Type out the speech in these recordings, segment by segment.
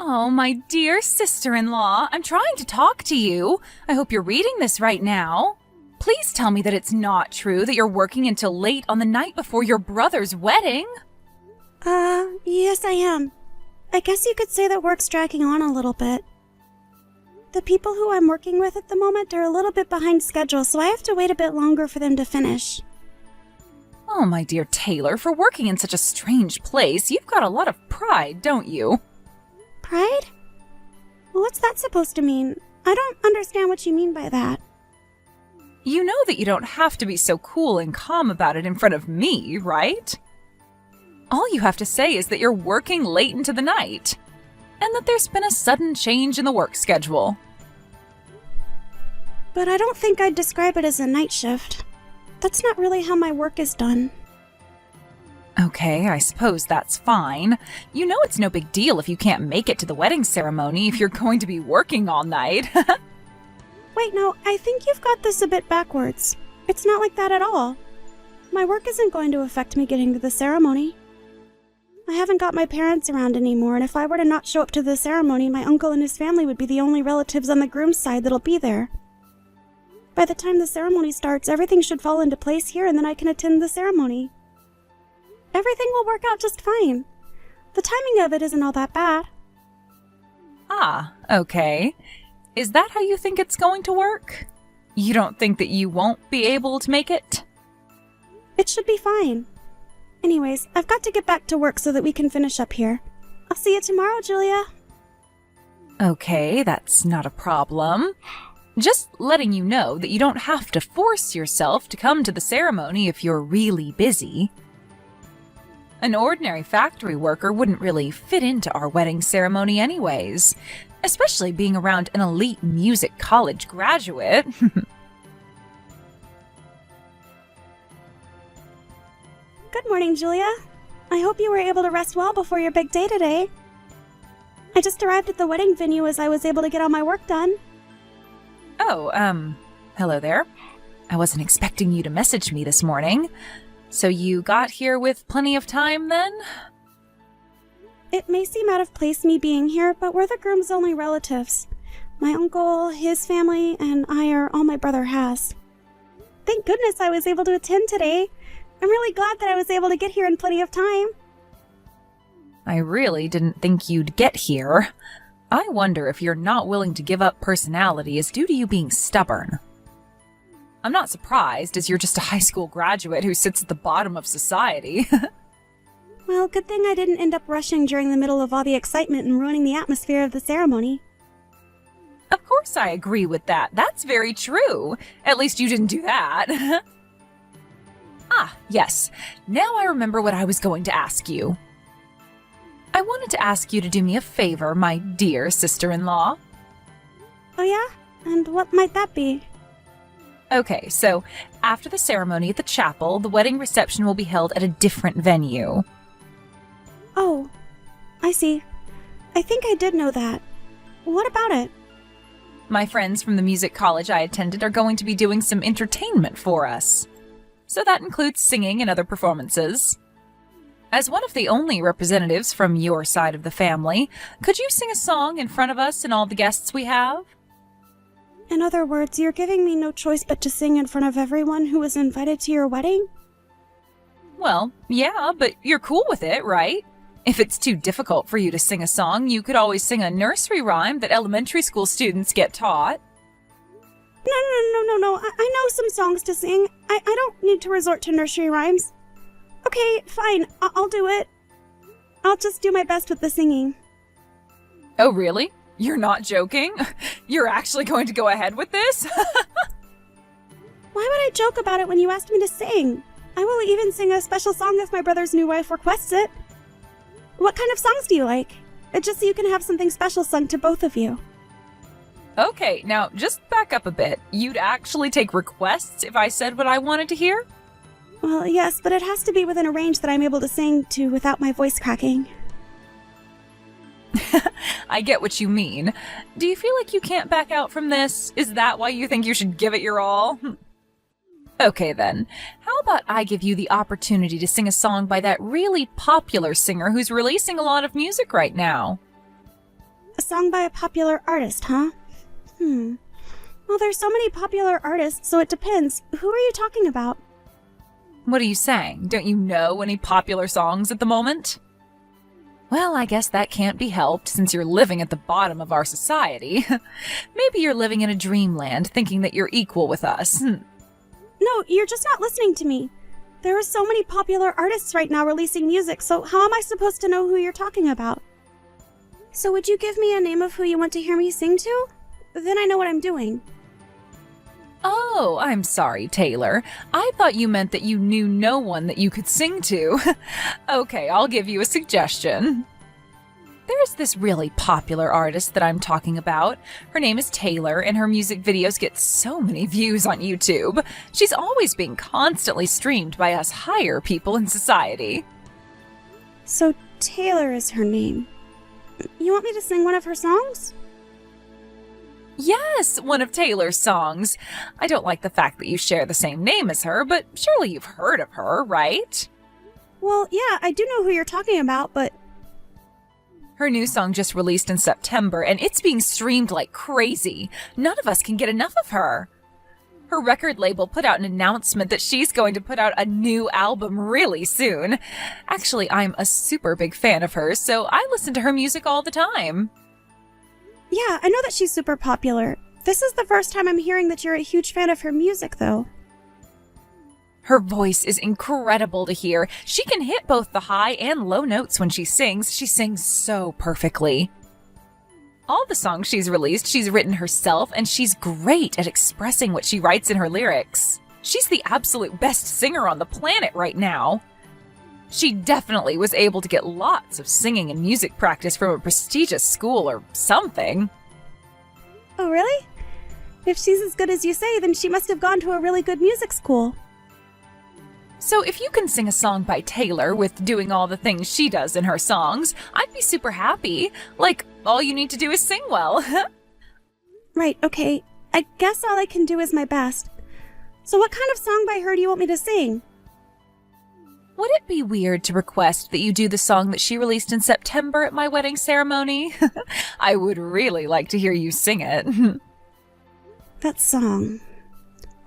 Oh, my dear sister-in-law, I'm trying to talk to you. I hope you're reading this right now. Please tell me that it's not true that you're working until late on the night before your brother's wedding. Yes I am. I guess you could say that work's dragging on a little bit. The people who I'm working with at the moment are a little bit behind schedule, so I have to wait a bit longer for them to finish. Oh, my dear Taylor, for working in such a strange place, you've got a lot of pride, don't you? Pride? What's that supposed to mean? I don't understand what you mean by that. You know that you don't have to be so cool and calm about it in front of me, right? All you have to say is that you're working late into the night, and that there's been a sudden change in the work schedule. But I don't think I'd describe it as a night shift. That's not really how my work is done. Okay, I suppose that's fine. You know it's no big deal if you can't make it to the wedding ceremony if you're going to be working all night. Wait, no, I think you've got this a bit backwards. It's not like that at all. My work isn't going to affect me getting to the ceremony. I haven't got my parents around anymore, and if I were to not show up to the ceremony, my uncle and his family would be the only relatives on the groom's side that'll be there. By the time the ceremony starts, everything should fall into place here, and then I can attend the ceremony. Everything will work out just fine. The timing of it isn't all that bad. Ah, okay. Is that how you think it's going to work? You don't think that you won't be able to make it? It should be fine. Anyways, I've got to get back to work so that we can finish up here. I'll see you tomorrow, Julia. Okay, that's not a problem. Just letting you know that you don't have to force yourself to come to the ceremony if you're really busy. An ordinary factory worker wouldn't really fit into our wedding ceremony anyways, especially being around an elite music college graduate. Good morning, Julia. I hope you were able to rest well before your big day today. I just arrived at the wedding venue as I was able to get all my work done. Oh, hello there. I wasn't expecting you to message me this morning. So you got here with plenty of time, then? It may seem out of place me being here, but we're the groom's only relatives. My uncle, his family, and I are all my brother has. Thank goodness I was able to attend today. I'm really glad that I was able to get here in plenty of time. I really didn't think you'd get here. I wonder if you're not willing to give up personality is due to you being stubborn. I'm not surprised, as you're just a high school graduate who sits at the bottom of society. Well, good thing I didn't end up rushing during the middle of all the excitement and ruining the atmosphere of the ceremony. Of course I agree with that. That's very true. At least you didn't do that. Ah, yes. Now I remember what I was going to ask you. I wanted to ask you to do me a favor, my dear sister-in-law. Oh yeah? And what might that be? Okay, so after the ceremony at the chapel, the wedding reception will be held at a different venue. Oh, I see. I think I did know that. What about it? My friends from the music college I attended are going to be doing some entertainment for us. So that includes singing and other performances. As one of the only representatives from your side of the family, could you sing a song in front of us and all the guests we have? In other words, you're giving me no choice but to sing in front of everyone who was invited to your wedding? Well, yeah, but you're cool with it, right? If it's too difficult for you to sing a song, you could always sing a nursery rhyme that elementary school students get taught. No. I know some songs to sing. I don't need to resort to nursery rhymes. Okay, fine. I'll do it. I'll just do my best with the singing. Oh, really? You're not joking? You're actually going to go ahead with this? Why would I joke about it when you asked me to sing? I will even sing a special song if my brother's new wife requests it. What kind of songs do you like? Just so you can have something special sung to both of you. Okay, now just back up a bit. You'd actually take requests if I said what I wanted to hear? Well, yes, but it has to be within a range that I'm able to sing to without my voice cracking. I get what you mean. Do you feel like you can't back out from this? Is that why you think you should give it your all? Okay then, how about I give you the opportunity to sing a song by that really popular singer who's releasing a lot of music right now? song by a popular artist, huh? Well, there's so many popular artists, so it depends. Who are you talking about? What are you saying? Don't you know any popular songs at the moment? Well, I guess that can't be helped since you're living at the bottom of our society. Maybe you're living in a dreamland thinking that you're equal with us. No, you're just not listening to me. There are so many popular artists right now releasing music, so how am I supposed to know who you're talking about? So would you give me a name of who you want to hear me sing to? Then I know what I'm doing. Oh, I'm sorry, Taylor. I thought you meant that you knew no one that you could sing to. Okay, I'll give you a suggestion. There's this really popular artist that I'm talking about. Her name is Taylor, and her music videos get so many views on YouTube. She's always being constantly streamed by us higher people in society. So Taylor is her name. You want me to sing one of her songs? Yes, one of Taylor's songs. I don't like the fact that you share the same name as her, but surely you've heard of her, right? Well, yeah, I do know who you're talking about, but... Her new song just released in September, and it's being streamed like crazy. None of us can get enough of her. Her record label put out an announcement that she's going to put out a new album really soon. Actually, I'm a super big fan of hers, so I listen to her music all the time. Yeah, I know that she's super popular. This is the first time I'm hearing that you're a huge fan of her music, though. Her voice is incredible to hear. She can hit both the high and low notes when she sings. She sings so perfectly. All the songs she's released, she's written herself, and she's great at expressing what she writes in her lyrics. She's the absolute best singer on the planet right now. She definitely was able to get lots of singing and music practice from a prestigious school or something. Oh, really? If she's as good as you say, then she must have gone to a really good music school. So if you can sing a song by Taylor with doing all the things she does in her songs, I'd be super happy. Like, all you need to do is sing well. Right, okay. I guess all I can do is my best. So what kind of song by her do you want me to sing? Would it be weird to request that you do the song that she released in September at my wedding ceremony? I would really like to hear you sing it. That song.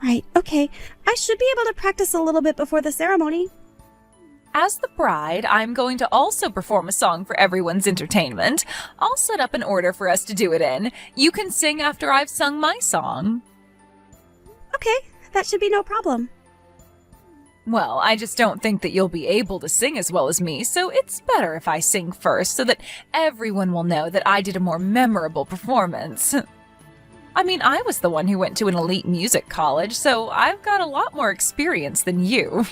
Right, okay. I should be able to practice a little bit before the ceremony. As the bride, I'm going to also perform a song for everyone's entertainment. I'll set up an order for us to do it in. You can sing after I've sung my song. Okay, that should be no problem. Well, I just don't think that you'll be able to sing as well as me, so it's better if I sing first so that everyone will know that I did a more memorable performance. I mean, I was the one who went to an elite music college, so I've got a lot more experience than you.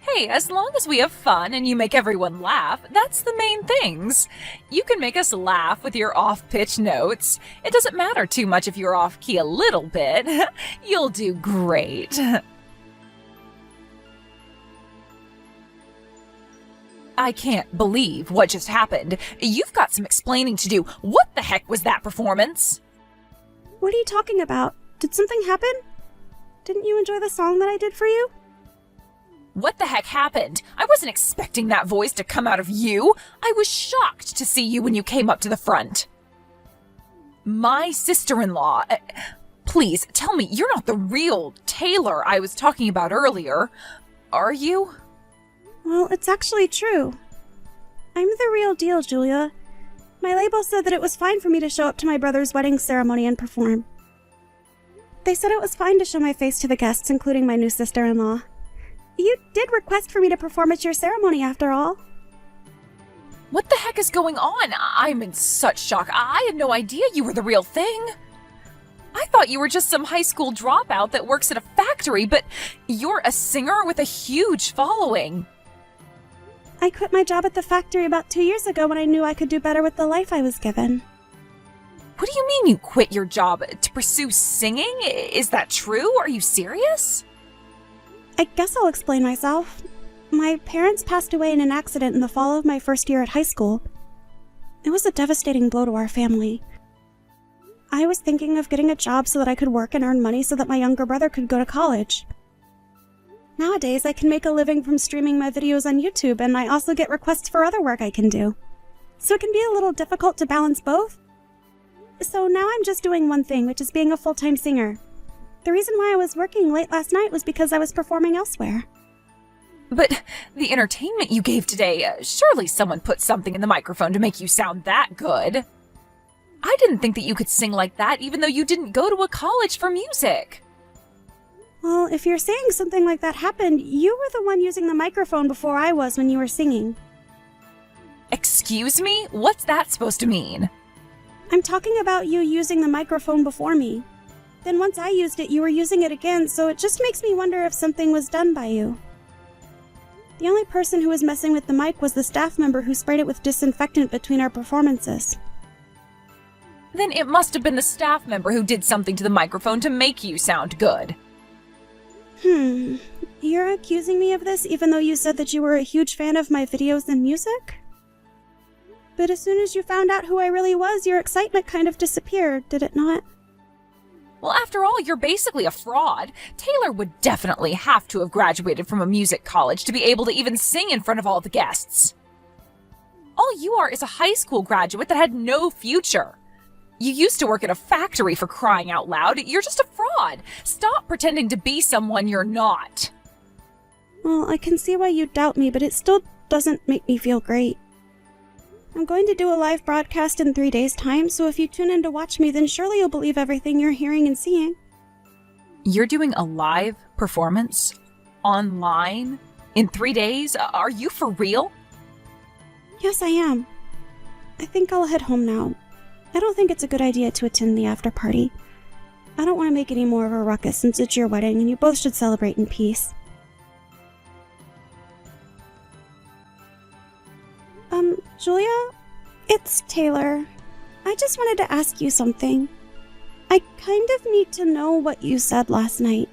Hey, as long as we have fun and you make everyone laugh, that's the main things. You can make us laugh with your off-pitch notes. It doesn't matter too much if you're off-key a little bit. You'll do great. I can't believe what just happened. You've got some explaining to do. What the heck was that performance? What are you talking about? Did something happen? Didn't you enjoy the song that I did for you? What the heck happened? I wasn't expecting that voice to come out of you. I was shocked to see you when you came up to the front. My sister-in-law. Please, tell me you're not the real Taylor I was talking about earlier. Are you? Well, it's actually true. I'm the real deal, Julia. My label said that it was fine for me to show up to my brother's wedding ceremony and perform. They said it was fine to show my face to the guests, including my new sister-in-law. You did request for me to perform at your ceremony, after all. What the heck is going on? I'm in such shock. I had no idea you were the real thing. I thought you were just some high school dropout that works at a factory, but you're a singer with a huge following. I quit my job at the factory about 2 years ago when I knew I could do better with the life I was given. What do you mean you quit your job to pursue singing? Is that true? Are you serious? I guess I'll explain myself. My parents passed away in an accident in the fall of my first year at high school. It was a devastating blow to our family. I was thinking of getting a job so that I could work and earn money so that my younger brother could go to college. Nowadays, I can make a living from streaming my videos on YouTube, and I also get requests for other work I can do. so it can be a little difficult to balance both. So now I'm just doing one thing, which is being a full-time singer. The reason why I was working late last night was because I was performing elsewhere. But the entertainment you gave today, surely someone put something in the microphone to make you sound that good. I didn't think that you could sing like that even though you didn't go to a college for music. Well, if you're saying something like that happened, you were the one using the microphone before I was when you were singing. Excuse me? What's that supposed to mean? I'm talking about you using the microphone before me. Then once I used it, you were using it again, so it just makes me wonder if something was done by you. The only person who was messing with the mic was the staff member who sprayed it with disinfectant between our performances. Then it must have been the staff member who did something to the microphone to make you sound good. You're accusing me of this even though you said that you were a huge fan of my videos and music? But as soon as you found out who I really was, your excitement kind of disappeared, did it not? Well, after all, you're basically a fraud. Taylor would definitely have to have graduated from a music college to be able to even sing in front of all the guests. All you are is a high school graduate that had no future. You used to work at a factory, for crying out loud. You're just a fraud. Stop pretending to be someone you're not. Well, I can see why you doubt me, but it still doesn't make me feel great. I'm going to do a live broadcast in 3 days' time, so if you tune in to watch me, then surely you'll believe everything you're hearing and seeing. You're doing a live performance? Online? In 3 days? Are you for real? Yes, I am. I think I'll head home now. I don't think it's a good idea to attend the after party. I don't want to make any more of a ruckus since it's your wedding and you both should celebrate in peace. Julia? It's Taylor. I just wanted to ask you something. I kind of need to know what you said last night.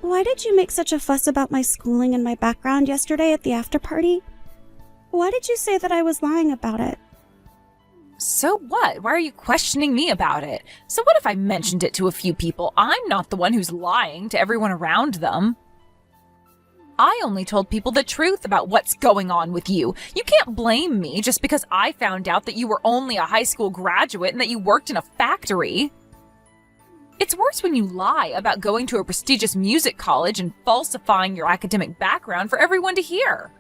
Why did you make such a fuss about my schooling and my background yesterday at the after party? Why did you say that I was lying about it? So what? Why are you questioning me about it? So what if I mentioned it to a few people? I'm not the one who's lying to everyone around them. I only told people the truth about what's going on with you. You can't blame me just because I found out that you were only a high school graduate and that you worked in a factory. It's worse when you lie about going to a prestigious music college and falsifying your academic background for everyone to hear.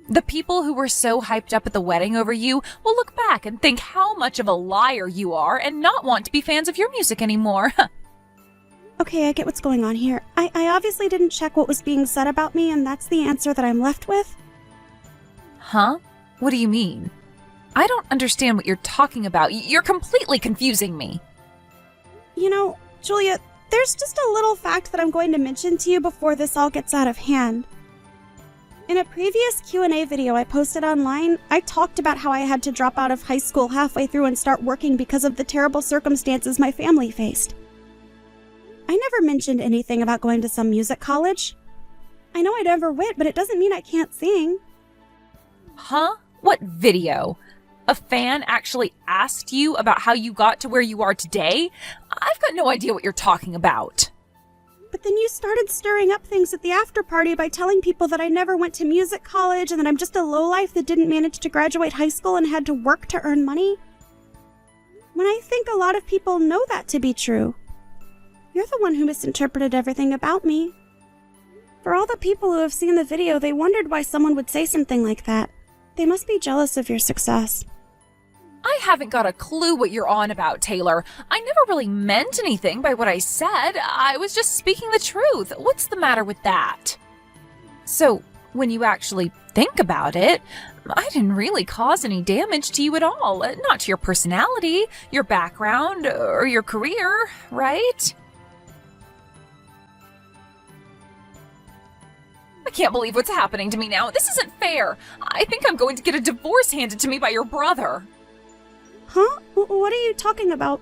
The people who were so hyped up at the wedding over you will look back and think how much of a liar you are and not want to be fans of your music anymore. Okay, I get what's going on here. I obviously didn't check what was being said about me, and that's the answer that I'm left with. Huh? What do you mean? I don't understand what you're talking about. You're completely confusing me. You know, Julia, there's just a little fact that I'm going to mention to you before this all gets out of hand. In a previous Q&A video I posted online, I talked about how I had to drop out of high school halfway through and start working because of the terrible circumstances my family faced. I never mentioned anything about going to some music college. I know I never went, but it doesn't mean I can't sing. Huh? What video? A fan actually asked you about how you got to where you are today? I've got no idea what you're talking about. But then you started stirring up things at the after party by telling people that I never went to music college and that I'm just a lowlife that didn't manage to graduate high school and had to work to earn money. When I think a lot of people know that to be true. You're the one who misinterpreted everything about me. For all the people who have seen the video, they wondered why someone would say something like that. They must be jealous of your success. I haven't got a clue what you're on about, Taylor. I never really meant anything by what I said. I was just speaking the truth. What's the matter with that? So, when you actually think about it, I didn't really cause any damage to you at all. Not to your personality, your background, or your career, right? I can't believe what's happening to me now. This isn't fair. I think I'm going to get a divorce handed to me by your brother. Huh? What are you talking about?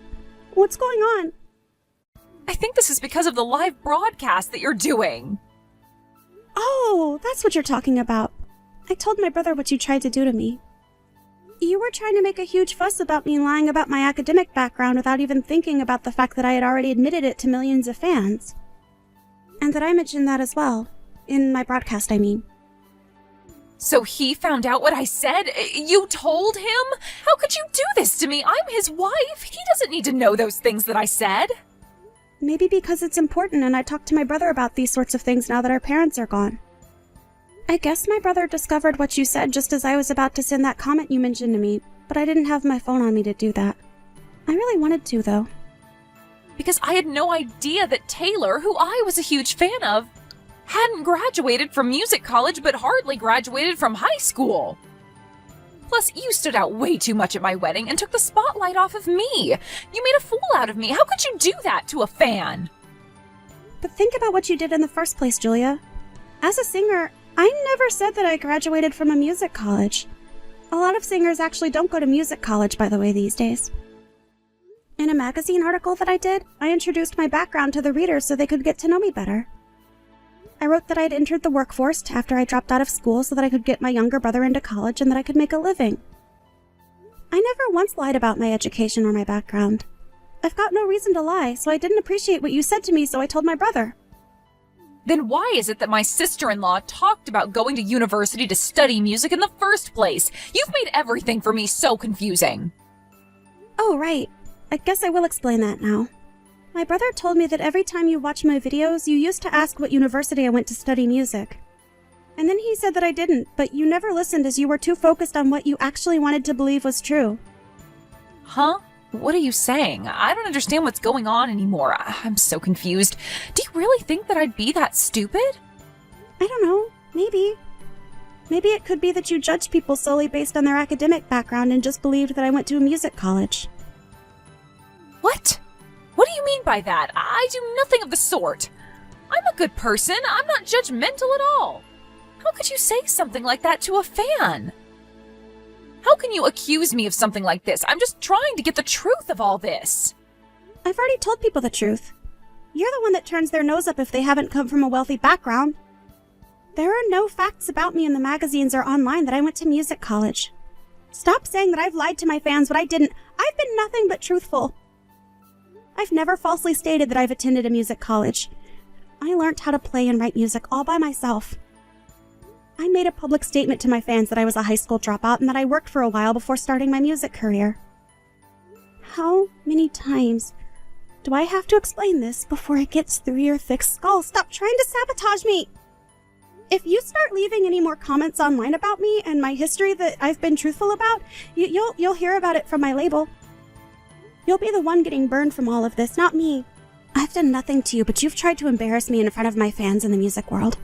What's going on? I think this is because of the live broadcast that you're doing. Oh, that's what you're talking about. I told my brother what you tried to do to me. You were trying to make a huge fuss about me lying about my academic background without even thinking about the fact that I had already admitted it to millions of fans. And that I mentioned that as well. In my broadcast, I mean. So he found out what I said? You told him? How could you do this to me? I'm his wife. He doesn't need to know those things that I said. Maybe because it's important and I talked to my brother about these sorts of things now that our parents are gone. I guess my brother discovered what you said just as I was about to send that comment you mentioned to me, but I didn't have my phone on me to do that. I really wanted to, though. Because I had no idea that Taylor, who I was a huge fan of, hadn't graduated from music college but hardly graduated from high school. Plus, you stood out way too much at my wedding and took the spotlight off of me. You made a fool out of me. How could you do that to a fan? But think about what you did in the first place, Julia. As a singer, I never said that I graduated from a music college. A lot of singers actually don't go to music college, by the way, these days. In a magazine article that I did, I introduced my background to the readers so they could get to know me better. I wrote that I'd entered the workforce after I dropped out of school so that I could get my younger brother into college and that I could make a living. I never once lied about my education or my background. I've got no reason to lie, so I didn't appreciate what you said to me, so I told my brother. Then why is it that my sister-in-law talked about going to university to study music in the first place? You've made everything for me so confusing. Oh, right. I guess I will explain that now. My brother told me that every time you watch my videos, you used to ask what university I went to study music. And then he said that I didn't, but you never listened as you were too focused on what you actually wanted to believe was true. Huh? What are you saying? I don't understand what's going on anymore. I'm so confused. Do you really think that I'd be that stupid? I don't know. Maybe. Maybe it could be that you judge people solely based on their academic background and just believed that I went to a music college. What? What do you mean by that? I do nothing of the sort. I'm a good person. I'm not judgmental at all. How could you say something like that to a fan? How can you accuse me of something like this? I'm just trying to get the truth of all this. I've already told people the truth. You're the one that turns their nose up if they haven't come from a wealthy background. There are no facts about me in the magazines or online that I went to music college. Stop saying that I've lied to my fans when I didn't. I've been nothing but truthful. I've never falsely stated that I've attended a music college. I learned how to play and write music all by myself. I made a public statement to my fans that I was a high school dropout and that I worked for a while before starting my music career. How many times do I have to explain this before it gets through your thick skull? Stop trying to sabotage me! If you start leaving any more comments online about me and my history that I've been truthful about, you'll hear about it from my label. You'll be the one getting burned from all of this, not me. I've done nothing to you, but you've tried to embarrass me in front of my fans in the music world.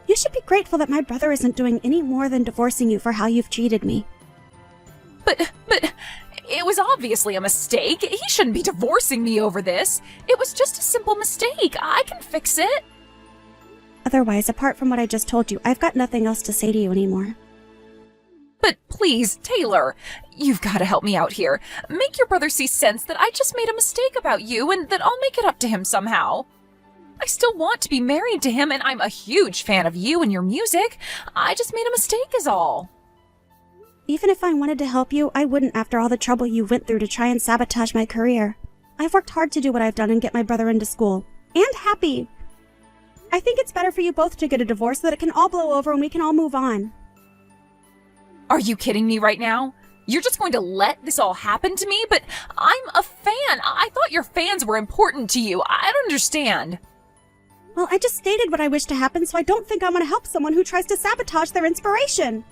You should be grateful that my brother isn't doing any more than divorcing you for how you've treated me. But it was obviously a mistake. He shouldn't be divorcing me over this. It was just a simple mistake. I can fix it. Otherwise, apart from what I just told you, I've got nothing else to say to you anymore. But please, Taylor, you've got to help me out here. Make your brother see sense that I just made a mistake about you and that I'll make it up to him somehow. I still want to be married to him and I'm a huge fan of you and your music. I just made a mistake is all. Even if I wanted to help you, I wouldn't after all the trouble you went through to try and sabotage my career. I've worked hard to do what I've done and get my brother into school. And happy. I think it's better for you both to get a divorce so that it can all blow over and we can all move on. Are you kidding me right now? You're just going to let this all happen to me? But I'm a fan. I thought your fans were important to you. I don't understand. Well, I just stated what I wish to happen, so I don't think I want to help someone who tries to sabotage their inspiration.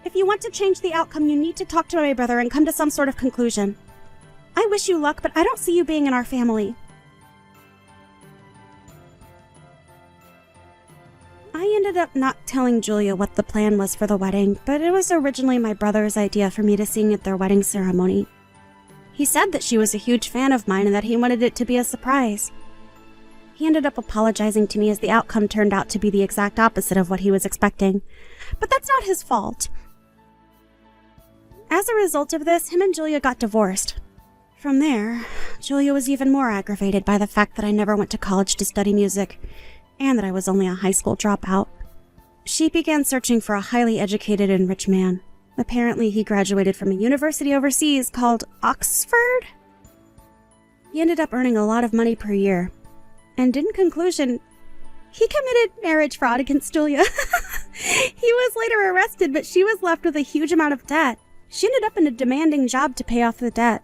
If you want to change the outcome, you need to talk to my brother and come to some sort of conclusion. I wish you luck, but I don't see you being in our family. I ended up not telling Julia what the plan was for the wedding, but it was originally my brother's idea for me to sing at their wedding ceremony. He said that she was a huge fan of mine and that he wanted it to be a surprise. He ended up apologizing to me as the outcome turned out to be the exact opposite of what he was expecting. But that's not his fault. As a result of this, him and Julia got divorced. From there, Julia was even more aggravated by the fact that I never went to college to study music, and that I was only a high school dropout. She began searching for a highly educated and rich man. Apparently, he graduated from a university overseas called Oxford? He ended up earning a lot of money per year. And in conclusion, he committed marriage fraud against Julia. He was later arrested, but she was left with a huge amount of debt. She ended up in a demanding job to pay off the debt.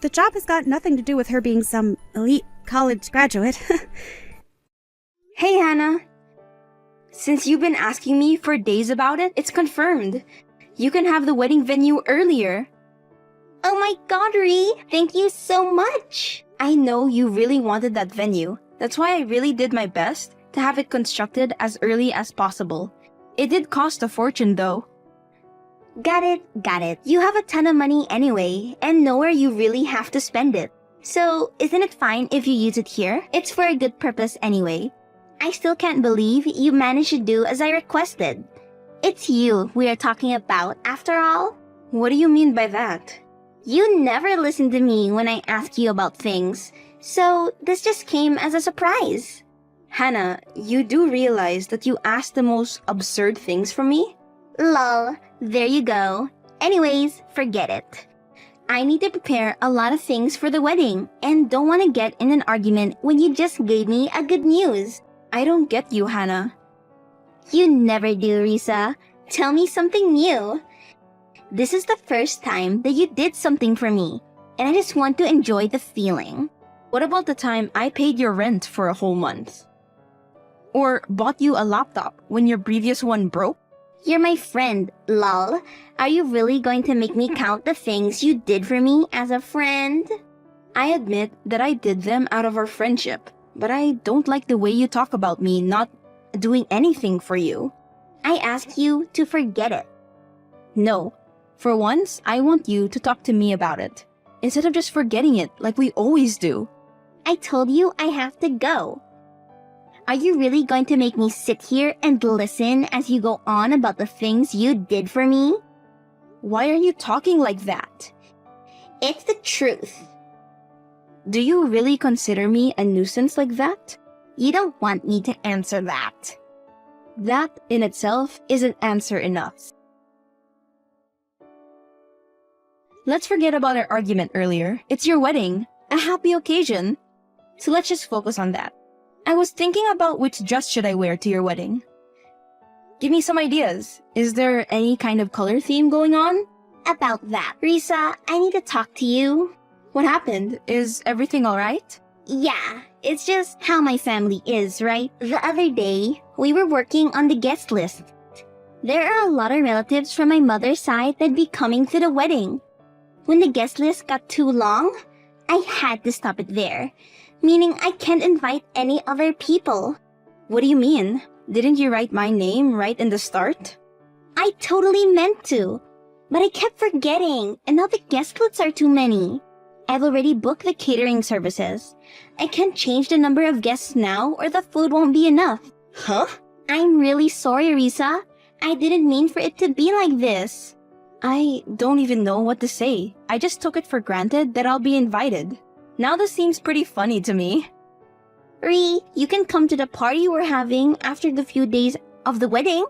The job has got nothing to do with her being some elite college graduate. Hey, Hannah. Since you've been asking me for days about it, it's confirmed. You can have the wedding venue earlier. Oh my god, Ree! Thank you so much! I know you really wanted that venue. That's why I really did my best to have it constructed as early as possible. It did cost a fortune though. Got it. You have a ton of money anyway, and nowhere you really have to spend it. So, isn't it fine if you use it here? It's for a good purpose anyway. I still can't believe you managed to do as I requested. It's you we are talking about, after all. What do you mean by that? You never listen to me when I ask you about things, so this just came as a surprise. Hannah, you do realize that you asked the most absurd things from me? Lol, there you go. Anyways, forget it. I need to prepare a lot of things for the wedding and don't want to get in an argument when you just gave me a good news. I don't get you, Hannah. You never do, Risa. Tell me something new. This is the first time that you did something for me, and I just want to enjoy the feeling. What about the time I paid your rent for a whole month? Or bought you a laptop when your previous one broke? You're my friend, lol. Are you really going to make me count the things you did for me as a friend? I admit that I did them out of our friendship, but I don't like the way you talk about me not doing anything for you. I ask you to forget it. No. For once, I want you to talk to me about it, instead of just forgetting it like we always do. I told you I have to go. Are you really going to make me sit here and listen as you go on about the things you did for me? Why are you talking like that? It's the truth. Do you really consider me a nuisance like that? You don't want me to answer that. That in itself is an answer enough. Let's forget about our argument earlier. It's your wedding, a happy occasion. So let's just focus on that. I was thinking about which dress should I wear to your wedding. Give me some ideas. Is there any kind of color theme going on? About that, Risa, I need to talk to you. What happened? Is everything alright? Yeah, it's just how my family is, right? The other day, we were working on the guest list. There are a lot of relatives from my mother's side that'd be coming to the wedding. When the guest list got too long, I had to stop it there. Meaning I can't invite any other people. What do you mean? Didn't you write my name right in the start? I totally meant to, but I kept forgetting, and now the guest lists are too many. I've already booked the catering services. I can't change the number of guests now or the food won't be enough. Huh? I'm really sorry, Risa. I didn't mean for it to be like this. I don't even know what to say. I just took it for granted that I'll be invited. Now this seems pretty funny to me. Ree, you can come to the party we're having after the few days of the wedding.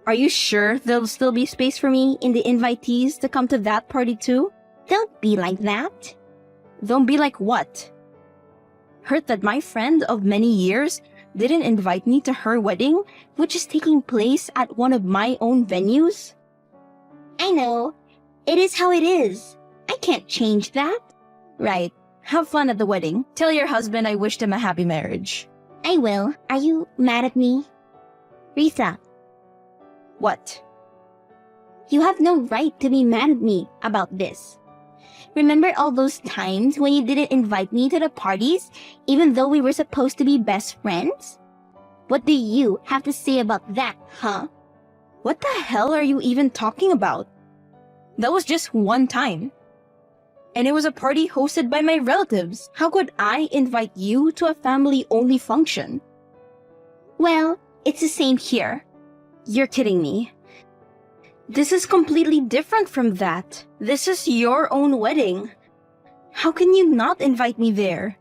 Are you sure there'll still be space for me in the invitees to come to that party too? Don't be like that. Don't be like what? Hurt that my friend of many years didn't invite me to her wedding, which is taking place at one of my own venues? I know. It is how it is. I can't change that. Right. Have fun at the wedding. Tell your husband I wished him a happy marriage. I will. Are you mad at me? Risa. What? You have no right to be mad at me about this. Remember all those times when you didn't invite me to the parties, even though we were supposed to be best friends? What do you have to say about that, huh? What the hell are you even talking about? That was just one time. And it was a party hosted by my relatives. How could I invite you to a family-only function? Well, it's the same here. You're kidding me. This is completely different from that. This is your own wedding. How can you not invite me there?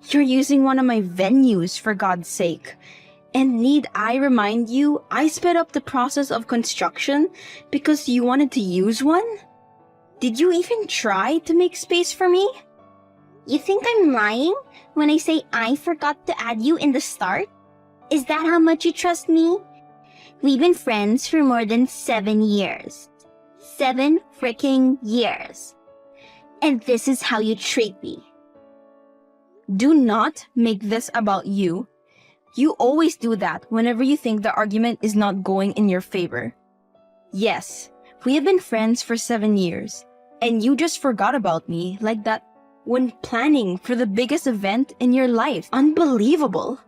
You're using one of my venues, for God's sake. And need I remind you, I sped up the process of construction because you wanted to use one? Did you even try to make space for me? You think I'm lying when I say I forgot to add you in the start? Is that how much you trust me? We've been friends for more than 7 years. 7 freaking years. And this is how you treat me. Do not make this about you. You always do that whenever you think the argument is not going in your favor. Yes, we have been friends for 7 years, and you just forgot about me like that when planning for the biggest event in your life. Unbelievable.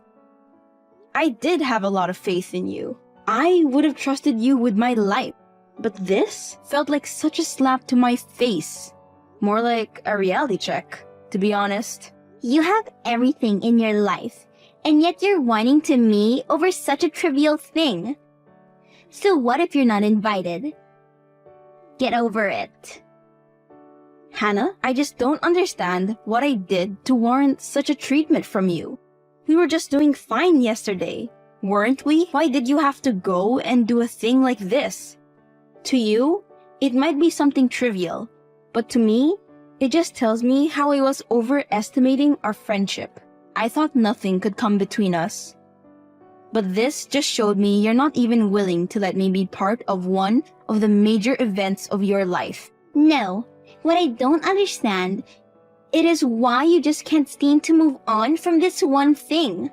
I did have a lot of faith in you. I would have trusted you with my life. But this felt like such a slap to my face. More like a reality check, to be honest. You have everything in your life, and yet you're whining to me over such a trivial thing. So what if you're not invited? Get over it. Hannah, I just don't understand what I did to warrant such a treatment from you. We were just doing fine yesterday, weren't we? Why did you have to go and do a thing like this? To you, it might be something trivial, but to me, it just tells me how I was overestimating our friendship. I thought nothing could come between us. But this just showed me you're not even willing to let me be part of one of the major events of your life. No, what I don't understand, it is why you just can't seem to move on from this one thing.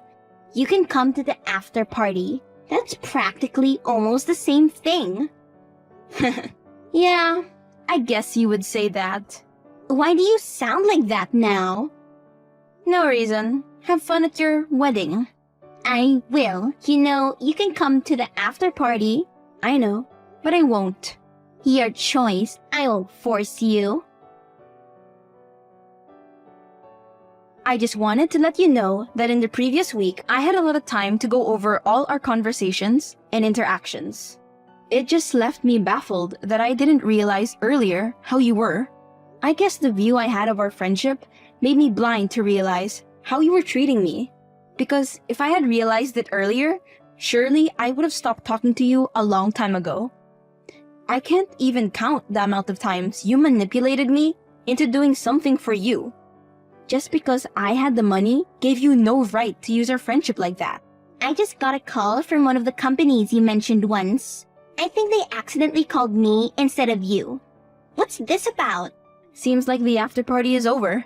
You can come to the after party. That's practically almost the same thing. Yeah, I guess you would say that. Why do you sound like that now? No reason. Have fun at your wedding. I will. You know, you can come to the after party. I know, but I won't. Your choice. I won't force you. I just wanted to let you know that in the previous week, I had a lot of time to go over all our conversations and interactions. It just left me baffled that I didn't realize earlier how you were. I guess the view I had of our friendship made me blind to realize how you were treating me. Because if I had realized it earlier, surely I would have stopped talking to you a long time ago. I can't even count the amount of times you manipulated me into doing something for you. Just because I had the money gave you no right to use our friendship like that. I just got a call from one of the companies you mentioned once. I think they accidentally called me instead of you. What's this about? Seems like the after party is over.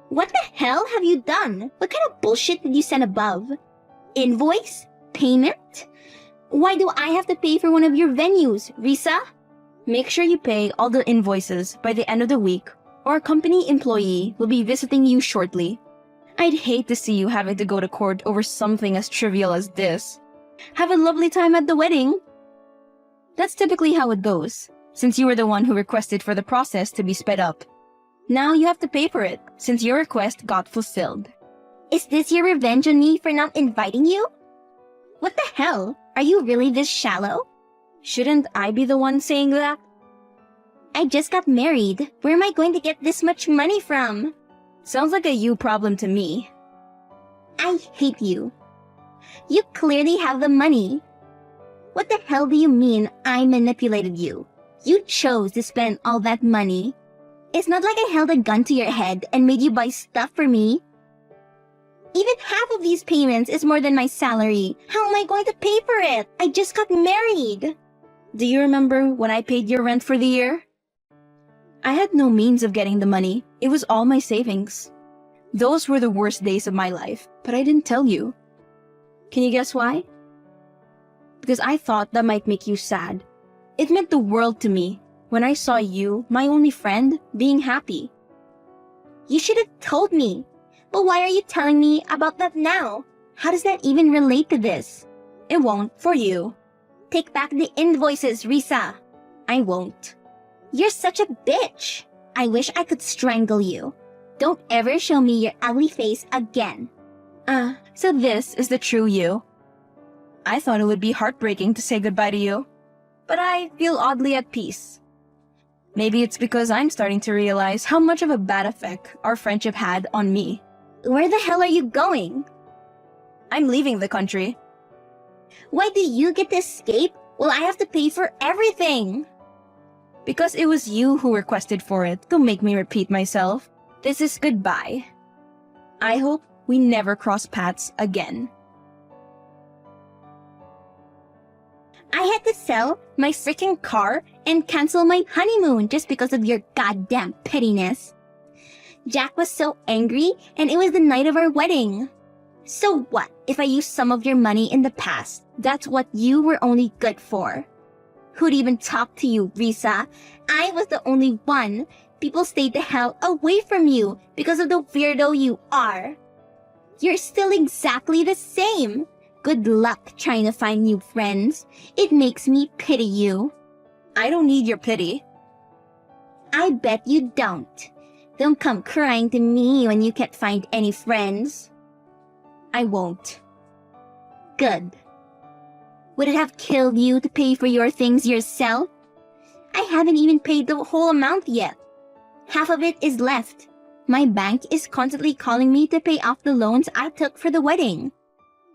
What the hell have you done? What kind of bullshit did you send above? Invoice? Payment? Why do I have to pay for one of your venues, Risa? Make sure you pay all the invoices by the end of the week, or a company employee will be visiting you shortly. I'd hate to see you having to go to court over something as trivial as this. Have a lovely time at the wedding. That's typically how it goes, since you were the one who requested for the process to be sped up. Now you have to pay for it, since your request got fulfilled. Is this your revenge on me for not inviting you? What the hell? Are you really this shallow? Shouldn't I be the one saying that? I just got married. Where am I going to get this much money from? Sounds like a you problem to me. I hate you. You clearly have the money. What the hell do you mean I manipulated you? You chose to spend all that money. It's not like I held a gun to your head and made you buy stuff for me. Even half of these payments is more than my salary. How am I going to pay for it? I just got married. Do you remember when I paid your rent for the year? I had no means of getting the money. It was all my savings. Those were the worst days of my life, but I didn't tell you. Can you guess why? Because I thought that might make you sad. It meant the world to me when I saw you, my only friend, being happy. You should have told me. But why are you telling me about that now? How does that even relate to this? It won't for you. Take back the invoices, Risa. I won't. You're such a bitch. I wish I could strangle you. Don't ever show me your ugly face again. So this is the true you. I thought it would be heartbreaking to say goodbye to you, but I feel oddly at peace. Maybe it's because I'm starting to realize how much of a bad effect our friendship had on me. Where the hell are you going? I'm leaving the country. Why do you get to escape while I have to pay for everything? Because it was you who requested for it. Don't make me repeat myself. This is goodbye. I hope we never cross paths again. I had to sell my freaking car and cancel my honeymoon just because of your goddamn pettiness. Jack was so angry, and it was the night of our wedding. So what if I used some of your money in the past? That's what you were only good for. Who'd even talk to you, Risa? I was the only one. People stayed the hell away from you because of the weirdo you are. You're still exactly the same. Good luck trying to find new friends. It makes me pity you. I don't need your pity. I bet you don't. Don't come crying to me when you can't find any friends. I won't. Good. Would it have killed you to pay for your things yourself? I haven't even paid the whole amount yet. Half of it is left. My bank is constantly calling me to pay off the loans I took for the wedding.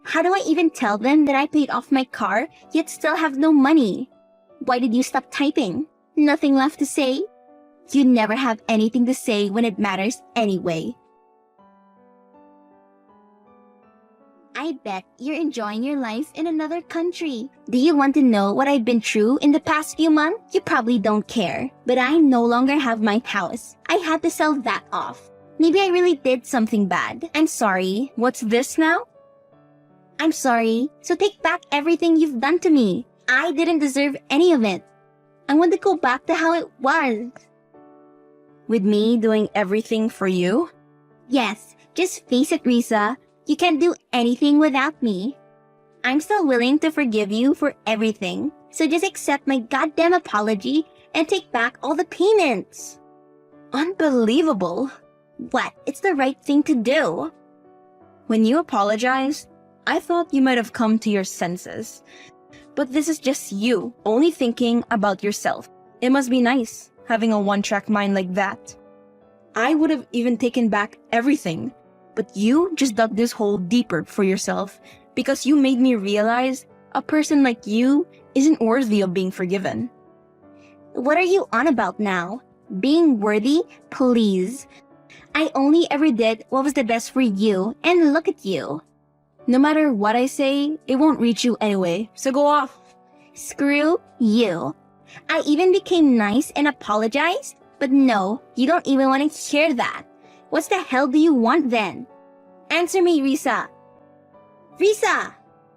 How do I even tell them that I paid off my car yet still have no money? Why did you stop typing? Nothing left to say? You never have anything to say when it matters anyway. I bet you're enjoying your life in another country. Do you want to know what I've been through in the past few months? You probably don't care, but I no longer have my house. I had to sell that off. Maybe I really did something bad. I'm sorry. What's this now? I'm sorry. So take back everything you've done to me. I didn't deserve any of it. I want to go back to how it was. With me doing everything for you? Yes, just face it, Risa. You can't do anything without me. I'm still willing to forgive you for everything. So just accept my goddamn apology and take back all the payments. Unbelievable. What? It's the right thing to do. When you apologized, I thought you might have come to your senses. But this is just you, only thinking about yourself. It must be nice, having a one-track mind like that. I would have even taken back everything, but you just dug this hole deeper for yourself because you made me realize a person like you isn't worthy of being forgiven. What are you on about now? Being worthy? Please. I only ever did what was the best for you, and look at you. No matter what I say, it won't reach you anyway, so go off. Screw you. I even became nice and apologized, but no, you don't even want to hear that. What the hell do you want then? Answer me, Risa. Risa!